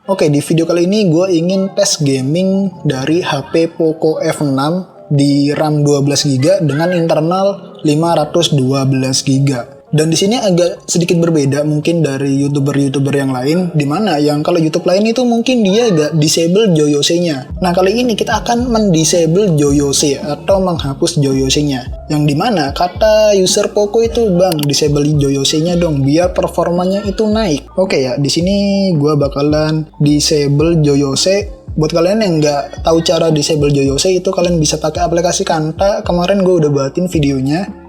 Oke, di video kali ini gue ingin tes gaming dari HP Poco F6 di RAM 12GB dengan internal 512GB. Dan di sini agak sedikit berbeda mungkin dari YouTuber-YouTuber yang lain, dimana yang kalau YouTube lain itu mungkin dia agak disable Joyose-nya. Nah, kali ini kita akan mendisable Joyose atau menghapus Joyose-nya. Yang dimana kata user Poco itu, "Bang, disable Joyose-nya dong biar performanya itu naik." Oke ya, di sini gue bakalan disable Joyose. Buat kalian yang nggak tahu cara disable Joyose itu, kalian bisa pakai aplikasi Kanta. Kemarin gue udah buatin videonya.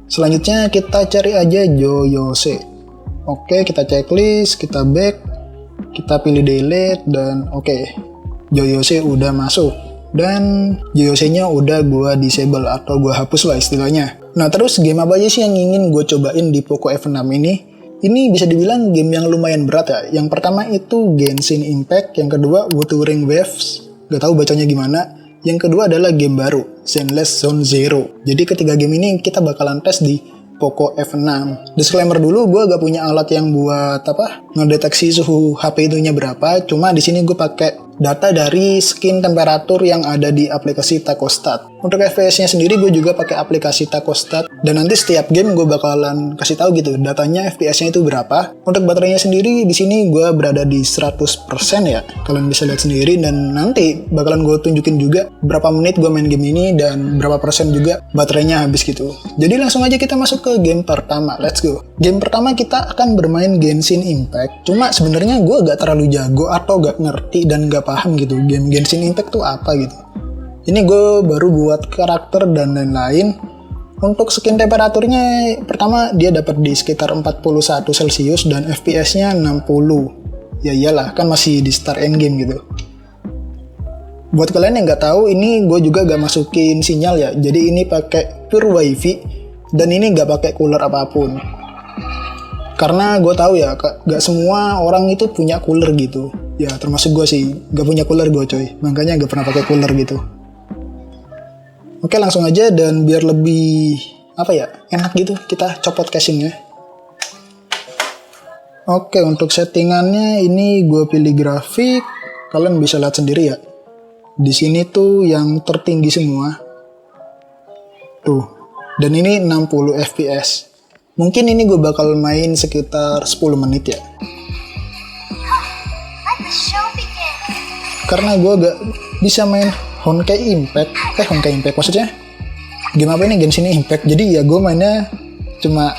Selanjutnya kita cari aja Joyose. Oke, kita checklist, kita back, kita pilih delete, dan oke, Joyose udah masuk. Dan Joyose-nya udah gue disable atau gue hapus lah istilahnya. Nah, terus game apa aja sih yang ingin gue cobain di Poco F6 ini? Ini bisa dibilang game yang lumayan berat ya. Yang pertama itu Genshin Impact, yang kedua Wuthering Waves, gak tahu bacanya gimana. Yang kedua adalah game baru, Zenless Zone Zero. Jadi ketiga game ini kita bakalan tes di Poco F6. Disclaimer dulu, gue gak punya alat yang buat ngedeteksi suhu HP itunya berapa. Cuma di sini gue pakai data dari skin temperatur yang ada di aplikasi Thermostat. Untuk FPS-nya sendiri gue juga pakai aplikasi Thermostat. Dan nanti setiap game gue bakalan kasih tahu gitu datanya FPS-nya itu berapa. Untuk baterainya sendiri di sini gue berada di 100% ya. Kalian bisa lihat sendiri, dan nanti bakalan gue tunjukin juga berapa menit gue main game ini dan berapa persen juga baterainya habis gitu. Jadi langsung aja kita masuk ke game pertama. Let's go. Game pertama kita akan bermain Genshin Impact. Cuma sebenarnya gue gak terlalu jago atau gak ngerti dan gak paham gitu game Genshin Impact tuh apa gitu. Ini gue baru buat karakter dan lain-lain. Untuk skin temperaturnya pertama dia dapat di sekitar 41 Celcius dan FPS-nya 60. Ya iyalah, kan masih di start end game gitu. Buat kalian yang nggak tahu, ini gue juga gak masukin sinyal ya. Jadi ini pakai pure wifi dan ini gak pakai cooler apapun. Karena gue tahu ya, gak semua orang itu punya cooler gitu. Ya termasuk gue sih, gak punya cooler gue coy. Makanya gak pernah pakai cooler gitu. Oke, langsung aja, dan biar lebih enak gitu, kita copot casingnya. Oke, untuk settingannya ini gue pilih grafik. Kalian bisa lihat sendiri ya. Di sini tuh yang tertinggi semua. Tuh. Dan ini 60 FPS. Mungkin ini gue bakal main sekitar 10 menit ya. Karena gue gak bisa main Honkai Impact maksudnya game apa ini, Genshin Impact. Jadi ya gue mainnya cuma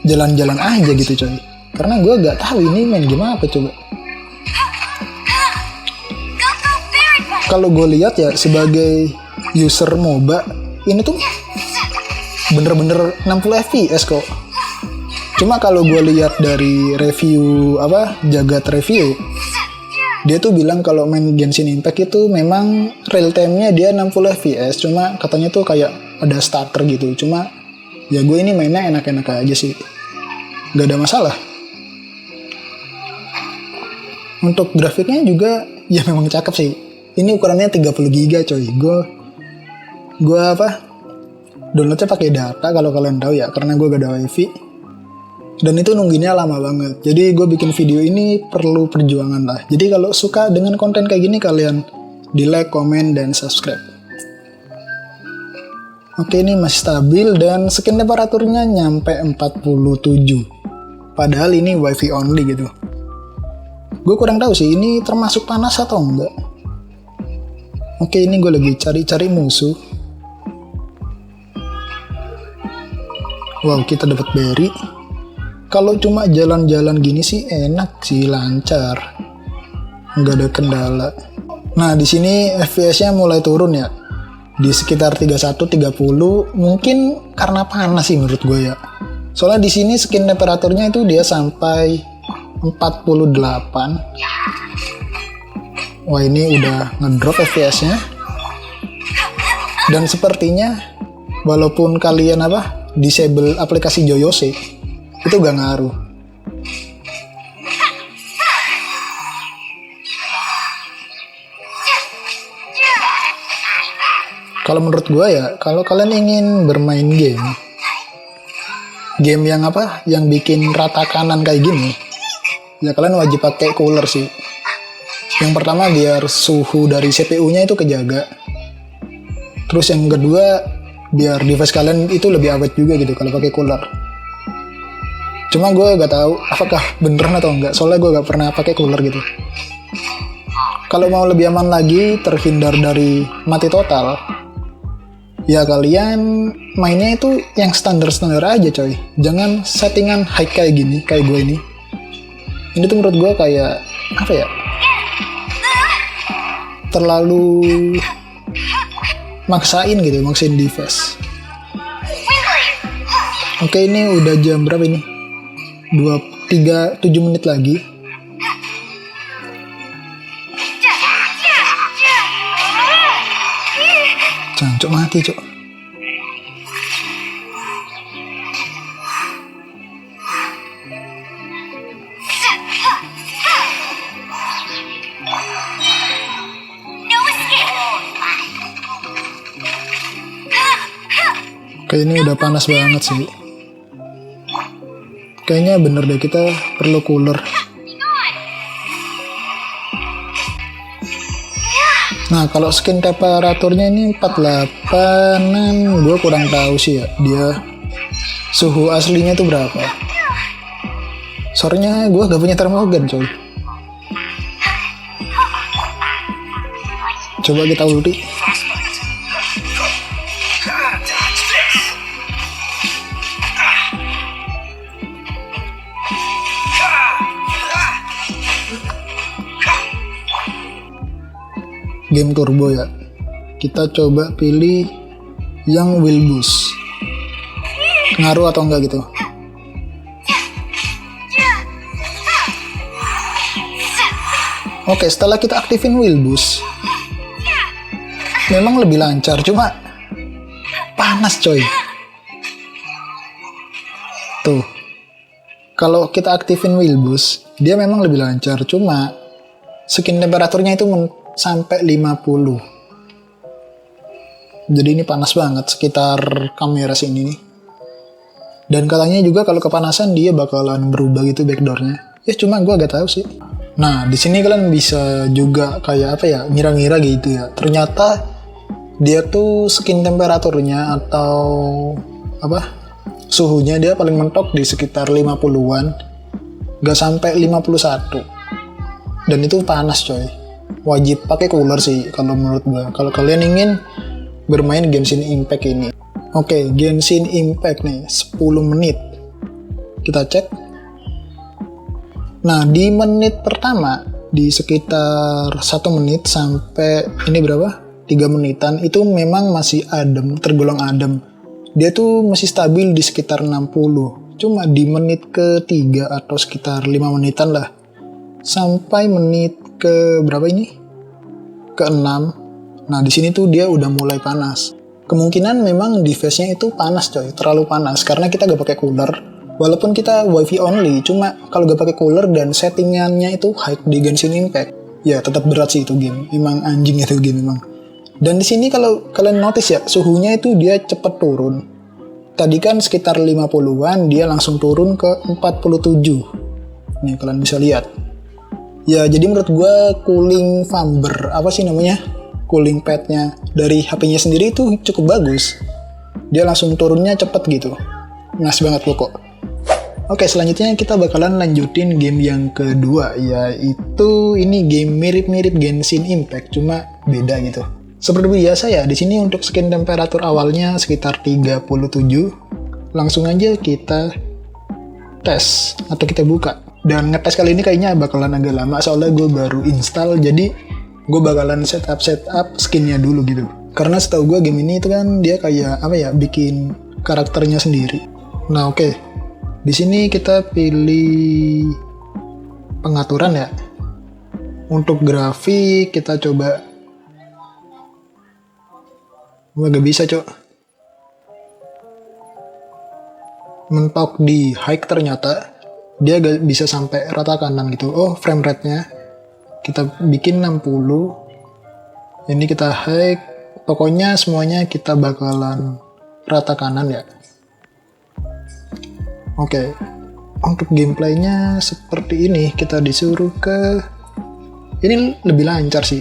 jalan-jalan aja gitu coy. Karena gue gak tahu ini main game apa coba. Kalau gue lihat ya sebagai user MOBA, ini tuh bener-bener 60 FPS kok. Cuma kalau gue lihat dari review Jagat Review, dia tuh bilang kalau main Genshin Impact itu memang real time-nya dia 60 FPS, cuma katanya tuh kayak ada stutter gitu. Cuma ya gue ini mainnya enak-enak aja sih, gak ada masalah. Untuk grafiknya juga ya memang cakep sih. Ini ukurannya 30GB coy. Gue downloadnya pakai data kalau kalian tahu ya, karena gue gak ada wifi. Dan itu nungguinnya lama banget. Jadi gue bikin video ini perlu perjuangan lah. Jadi kalau suka dengan konten kayak gini, kalian di like, komen, dan subscribe. Oke, ini masih stabil dan skin temperaturnya nyampe 47. Padahal ini wifi only gitu. Gue kurang tahu sih ini termasuk panas atau enggak. Oke, ini gue lagi cari-cari musuh. Wow, kita dapat berry. Kalau cuma jalan-jalan gini sih enak sih, lancar, nggak ada kendala. Nah, di sini FPS-nya mulai turun ya, di sekitar 31-30. Mungkin karena panas sih menurut gue ya. Soalnya di sini skin temperaturnya itu dia sampai 48. Wah, ini udah ngedrop FPS-nya. Dan sepertinya walaupun kalian disable aplikasi Joyose, itu gak ngaruh. Kalau menurut gue ya, kalau kalian ingin bermain game yang bikin rata kanan kayak gini, ya kalian wajib pakai cooler sih. Yang pertama biar suhu dari CPU-nya itu kejaga. Terus yang kedua biar device kalian itu lebih awet juga gitu kalau pakai cooler. Cuma gue gak tahu apakah beneran atau enggak, soalnya gue gak pernah pakai cooler gitu. Kalau mau lebih aman lagi, terhindar dari mati total, ya kalian mainnya itu yang standar-standar aja coy. Jangan settingan high kayak gini, kayak gue ini. Ini tuh menurut gue kayak apa ya, terlalu maksain device. Oke, ini udah jam berapa ini? 7 menit lagi. Cancuk mati cok. Kayak ini udah panas banget sih. Kayaknya bener deh, kita perlu cooler. Nah, kalau skin temperaturnya ini 48an, gue kurang tahu sih ya. Dia suhu aslinya itu berapa? Soalnya gue gak punya termogan coy. Coba kita ulti. Game turbo ya. Kita coba pilih yang wheel boost. Ngaruh atau enggak gitu. Oke, setelah kita aktifin wheel boost, memang lebih lancar, cuma panas coy. Tuh. Kalau kita aktifin wheel boost, dia memang lebih lancar, cuma skin temperaturnya itu sampai 50. Jadi ini panas banget sekitar kamera sini nih. Dan katanya juga kalau kepanasan dia bakalan berubah gitu backdoornya. Ya cuma gue agak tahu sih. Nah di sini kalian bisa juga kayak apa ya, ngira-ngira gitu ya. Ternyata dia tuh skin temperaturnya atau apa suhunya dia paling mentok di sekitar 50-an, gak sampai 51. Dan itu panas coy. Wajib pakai cooler sih kalau menurut gua. Kalau kalian ingin bermain Genshin Impact ini. Oke, Genshin Impact nih 10 menit. Kita cek. Nah, di menit pertama di sekitar 1 menit sampai ini berapa? 3 menitan itu memang masih adem, tergolong adem. Dia tuh masih stabil di sekitar 60. Cuma di menit ketiga atau sekitar 5 menitan lah. Sampai menit ke berapa ini? Ke-6. Nah, di sini tuh dia udah mulai panas. Kemungkinan memang device-nya itu panas coy, terlalu panas karena kita gak pakai cooler. Walaupun kita wifi only, cuma kalau gak pakai cooler dan settingannya itu high di Genshin Impact, ya tetap berat sih itu game. Emang anjing itu game memang. Dan di sini kalau kalian notice ya, suhunya itu dia cepet turun. Tadi kan sekitar 50-an, dia langsung turun ke 47. Nih kalian bisa lihat. Ya jadi menurut gue cooling vamber, apa sih namanya, cooling padnya dari HP-nya sendiri itu cukup bagus. Dia langsung turunnya cepet gitu. Nice banget pokok. Oke, selanjutnya kita bakalan lanjutin game yang kedua, yaitu ini game mirip-mirip Genshin Impact, cuma beda gitu. Seperti biasa ya, di sini untuk skin temperatur awalnya sekitar 37. Langsung aja kita tes atau kita buka. Dan ngetes kali ini kayaknya bakalan agak lama soalnya gue baru install, jadi gue bakalan setup skinnya dulu gitu. Karena setahu gue game ini itu kan dia kayak apa ya, bikin karakternya sendiri. Nah oke, di sini kita pilih pengaturan ya. Untuk grafik kita coba. Gue gak bisa cok. Mentok di high ternyata. Dia gak bisa sampai rata kanan gitu. Oh, frame rate-nya kita bikin 60. Ini kita high. Pokoknya semuanya kita bakalan rata kanan ya. Oke. Untuk gameplaynya seperti ini. Kita disuruh ke ini lebih lancar sih.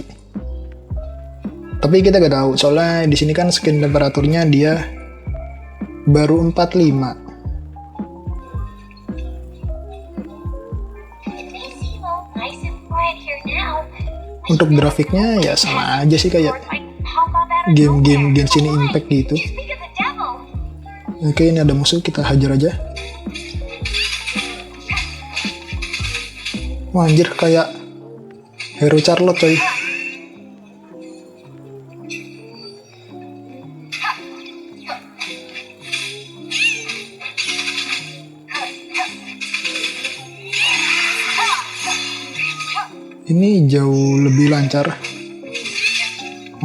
Tapi kita gak tahu, soalnya di sini kan skin temperaturnya dia baru 45. Untuk grafiknya ya sama aja sih kayak game-game Genshin Impact gitu. Oke, ini ada musuh, kita hajar aja. Wah, anjir, kayak hero Charlotte coy. Ini jauh lebih lancar.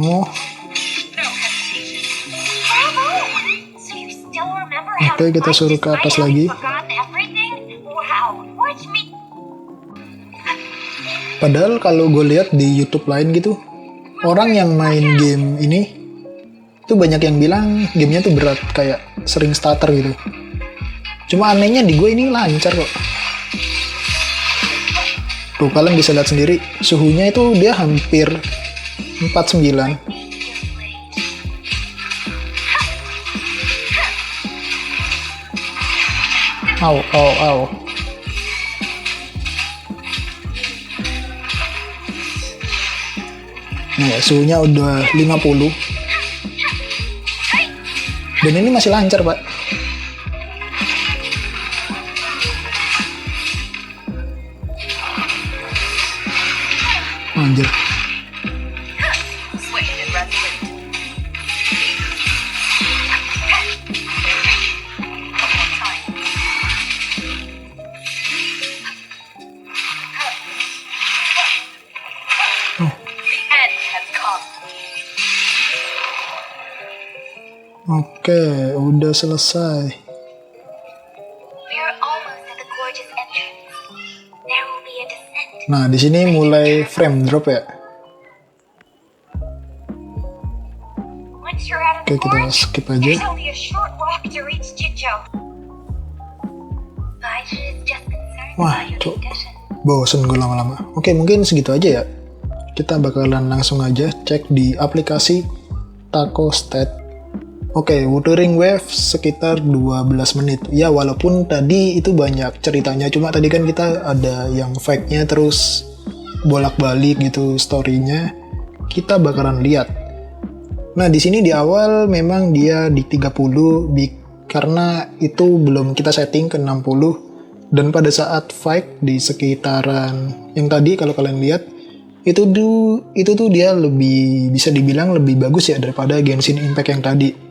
Oh. Oke, kita suruh ke atas lagi. Padahal kalau gue lihat di YouTube lain gitu, orang yang main game ini tuh banyak yang bilang gamenya tuh berat, kayak sering stutter gitu. Cuma anehnya di gue ini lancar kok. Tuh, kalian bisa lihat sendiri, suhunya itu dia hampir 49. Au. Nih, suhunya udah 50. Dan ini masih lancar, Pak. Anjir. Oke, udah selesai. Nah, di sini mulai frame drop ya. Oke, kita skip aja. Wah, cok, bosen gue lama-lama. Oke, mungkin segitu aja ya. Kita bakalan langsung aja cek di aplikasi Taco Stat. Oke, Wuthering Waves sekitar 12 menit. Ya, walaupun tadi itu banyak ceritanya, cuma tadi kan kita ada yang fake-nya terus bolak-balik gitu story-nya. Kita bakalan lihat. Nah, di sini di awal memang dia di 30 karena itu belum kita setting ke 60, dan pada saat fight di sekitaran yang tadi kalau kalian lihat itu tuh dia lebih, bisa dibilang lebih bagus ya daripada Genshin Impact yang tadi.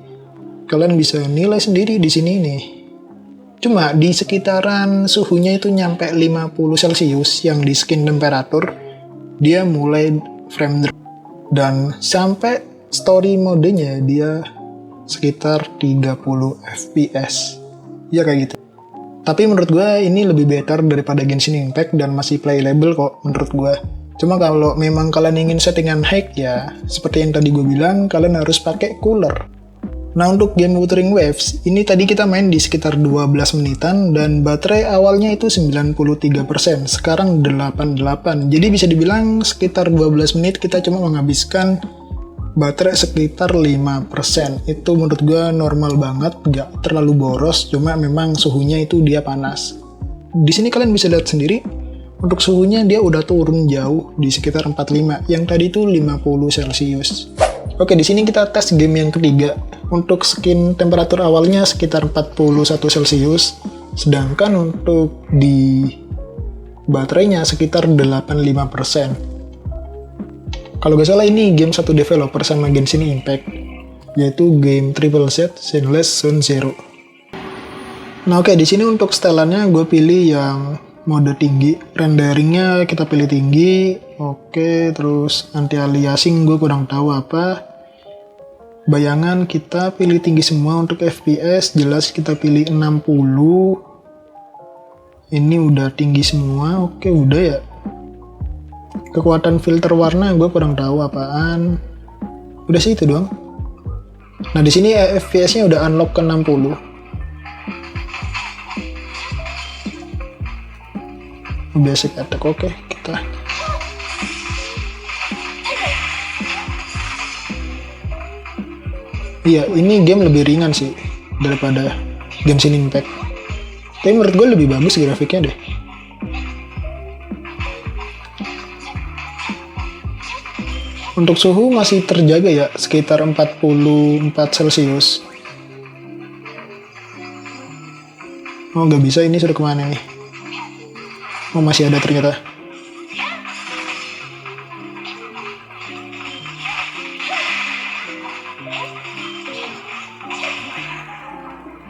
Kalian bisa nilai sendiri di sini nih. Cuma di sekitaran suhunya itu nyampe 50 Celcius yang di skin temperatur, dia mulai frame drop. Dan sampai story modenya dia sekitar 30 fps. Ya kayak gitu. Tapi menurut gue ini lebih better daripada Genshin Impact dan masih playable kok menurut gue. Cuma kalau memang kalian ingin settingan high ya, seperti yang tadi gue bilang, kalian harus pakai cooler. Nah, untuk game Wuthering Waves, ini tadi kita main di sekitar 12 menitan dan baterai awalnya itu 93%, sekarang 88. Jadi bisa dibilang sekitar 12 menit kita cuma menghabiskan baterai sekitar 5%. Itu menurut gue normal banget, gak terlalu boros, cuma memang suhunya itu dia panas. Di sini kalian bisa lihat sendiri, untuk suhunya dia udah turun jauh di sekitar 45, yang tadi itu 50 Celcius. Oke, di sini kita tes game yang ketiga. Untuk skin temperatur awalnya sekitar 41 Celcius, sedangkan untuk di baterainya sekitar 85%. Kalau gak salah ini game satu developer sama Genshin Impact, yaitu game Triple Z Zenless Zone Zero. Nah oke, di sini untuk setelannya gue pilih yang mode tinggi, renderingnya kita pilih tinggi. Oke, terus anti aliasing gue kurang tahu apa. Bayangan kita pilih tinggi semua. Untuk FPS jelas kita pilih 60. Ini udah tinggi semua. Oke, udah ya. Kekuatan filter warna gue kurang tahu apaan. Udah sih itu doang. Nah di sini FPS-nya udah unlock ke 60. Basic attack, oke, kita Iya, ini game lebih ringan sih daripada Genshin Impact. Tapi menurut gue lebih bagus grafiknya deh. Untuk suhu masih terjaga ya, sekitar 44 Celcius. Oh, nggak bisa, ini sudah kemana nih? Oh, masih ada ternyata.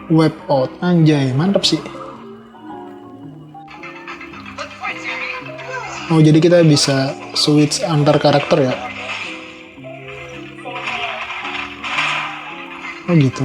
Web out, anjay, mantap sih. Oh, jadi kita bisa switch antar karakter ya? Oh gitu.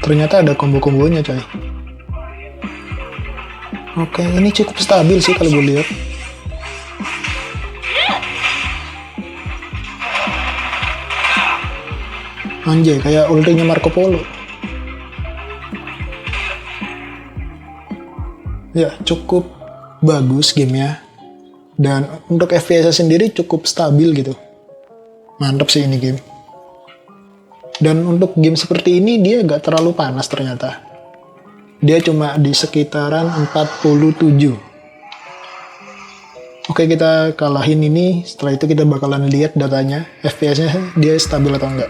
Ternyata ada combo-kombonya coy. Oke, ini cukup stabil sih kalau gue lihat. Anjay, kayak ultinya Marco Polo. Ya, cukup bagus gamenya. Dan untuk FPS sendiri cukup stabil gitu. Mantap sih ini game. Dan untuk game seperti ini dia gak terlalu panas ternyata. Dia cuma di sekitaran 47. Oke, kita kalahin ini. Setelah itu kita bakalan lihat datanya. FPS-nya dia stabil atau enggak.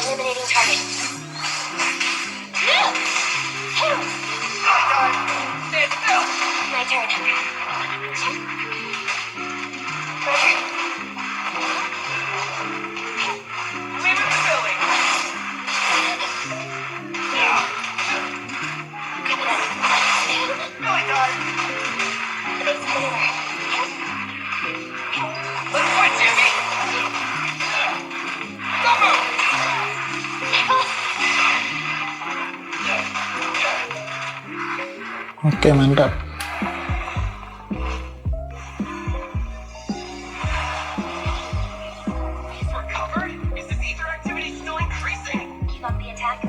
Eliminating target. My turn. Oke, mantap. Keep up the attack.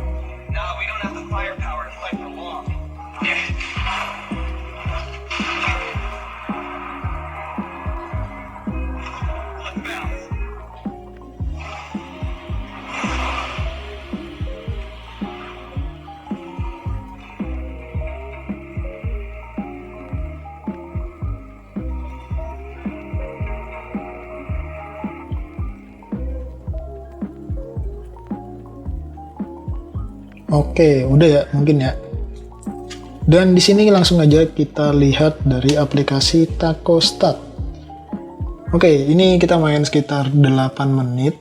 No, we don't have the firepower to fight for long. Let's bounce. Oke, udah ya mungkin ya. Dan di sini langsung aja kita lihat dari aplikasi TacoStat. Oke, ini kita main sekitar 8 menit.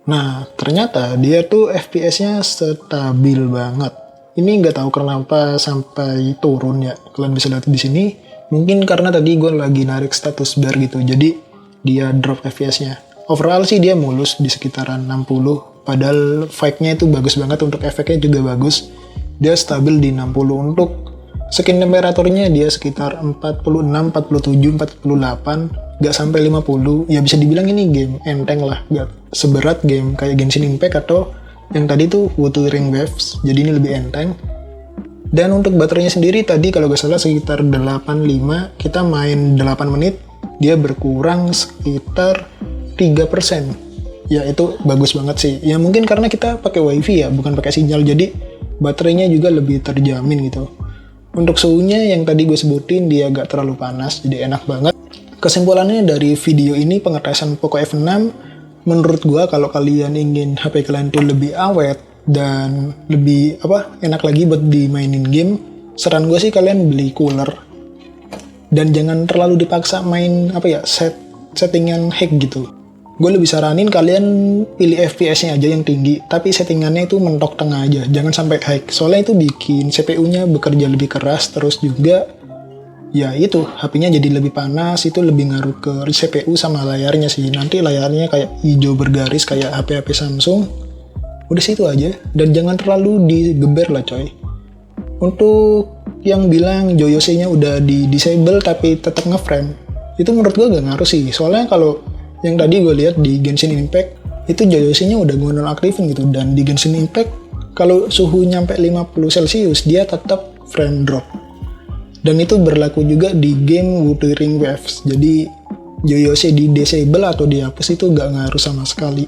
Nah, ternyata dia tuh FPS-nya stabil banget. Ini nggak tahu kenapa sampai turun ya. Kalian bisa lihat di sini. Mungkin karena tadi gue lagi narik status bar gitu, jadi dia drop FPS-nya. Overall sih dia mulus di sekitaran 60. Padahal fight-nya itu bagus banget, untuk efeknya juga bagus. Dia stabil di 60. Untuk skin temperaturnya dia sekitar 46, 47, 48, gak sampai 50. Ya bisa dibilang ini game enteng lah, gak seberat game kayak Genshin Impact atau yang tadi tuh Wuthering Waves. Jadi ini lebih enteng. Dan untuk baterainya sendiri tadi kalau gak salah sekitar 85. Kita main 8 menit, dia berkurang sekitar 3%. Ya itu bagus banget sih. Ya mungkin karena kita pakai wifi ya, bukan pakai sinyal, jadi baterainya juga lebih terjamin gitu. Untuk suhunya yang tadi gue sebutin, dia agak terlalu panas, jadi enak banget. Kesimpulannya dari video ini, pengetesan Poco F6, menurut gue kalau kalian ingin HP kalian tuh lebih awet dan lebih enak lagi buat dimainin game, saran gue sih kalian beli cooler. Dan jangan terlalu dipaksa main settingan hack gitu. Gue lebih saranin kalian pilih FPS-nya aja yang tinggi, tapi settingannya itu mentok tengah aja, jangan sampai hack. Soalnya itu bikin CPU-nya bekerja lebih keras, terus juga ya itu HP-nya jadi lebih panas, itu lebih ngaruh ke CPU sama layarnya sih. Nanti layarnya kayak hijau bergaris kayak HP-HP Samsung. Udah situ aja, dan jangan terlalu digeber lah coy. Untuk yang bilang Joyose-nya udah di disable tapi tetap ngeframe, itu menurut gue gak ngaruh sih. Soalnya kalau yang tadi gue lihat di Genshin Impact, itu Joyose-nya udah gue nonaktifin gitu. Dan di Genshin Impact, kalau suhu nyampe 50 Celcius, dia tetap frame drop. Dan itu berlaku juga di game Wuthering Waves. Jadi Joyose di disable atau dihapus itu gak ngaruh sama sekali.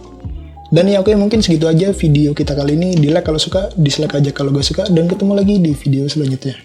Dan ya oke, mungkin segitu aja video kita kali ini. Di like kalau suka, dislike aja kalau gak suka. Dan ketemu lagi di video selanjutnya.